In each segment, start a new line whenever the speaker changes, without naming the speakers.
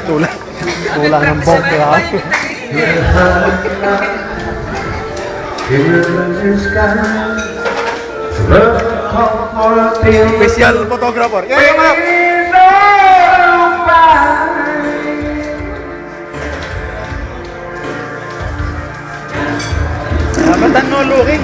Tulang ng bongke ha. Special photographer. Yeah, ma'am. Dapat no looking.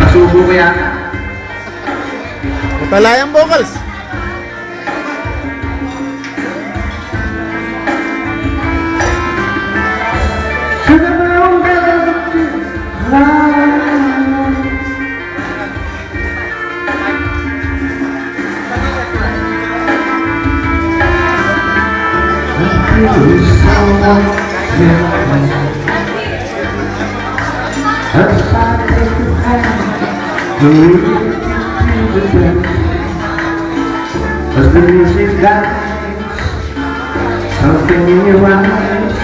Subo ko yan.
Talayang vocals.
As the music dies, something in your eyes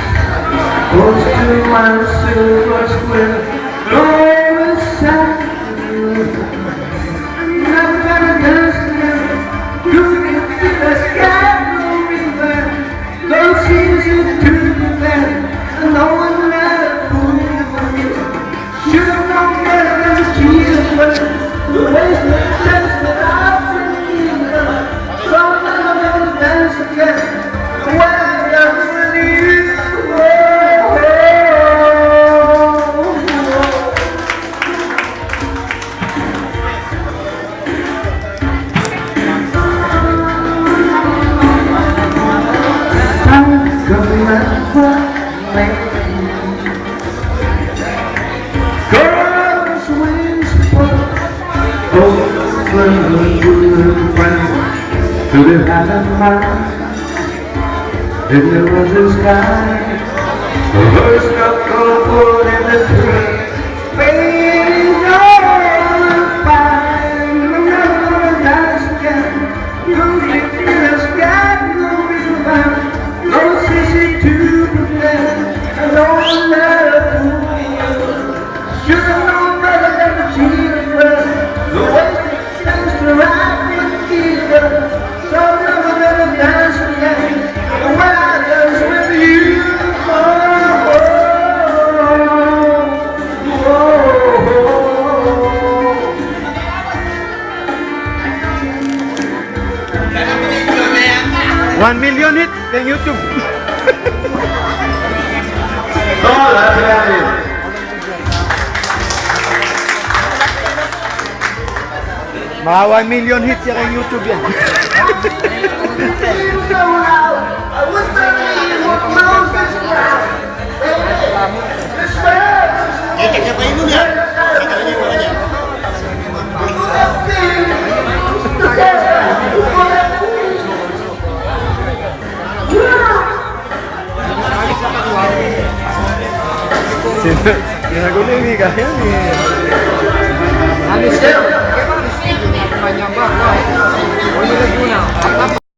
goes to my silver square. Blow aside, I'm never gonna dance again. You can feel the sky moving there. Don't seem to be there, and no one ever fooled me. Should have known better than to Jesus was the way the chance that I've been given. So I'm never gonna dance again. The way I dance with you. Girls wings to the island mine. Then there was a sky, a verse of gold in the tree. Fading on fine, I'm never gonna dance again. You can feel the sky moving by. No easy to pretend, I don't matter who you are. Should have known better than to cheat a friend. The way it seems to ride with Jesus. So I'm never gonna dance again. The way I dance with you.
One million hit sa YouTube. Mga 1 million hit siya kay YouTube yan. Sinagulo ni kaya ni.
Alis siya. Kaya ba alis siya? Kanya ba? Wala na muna.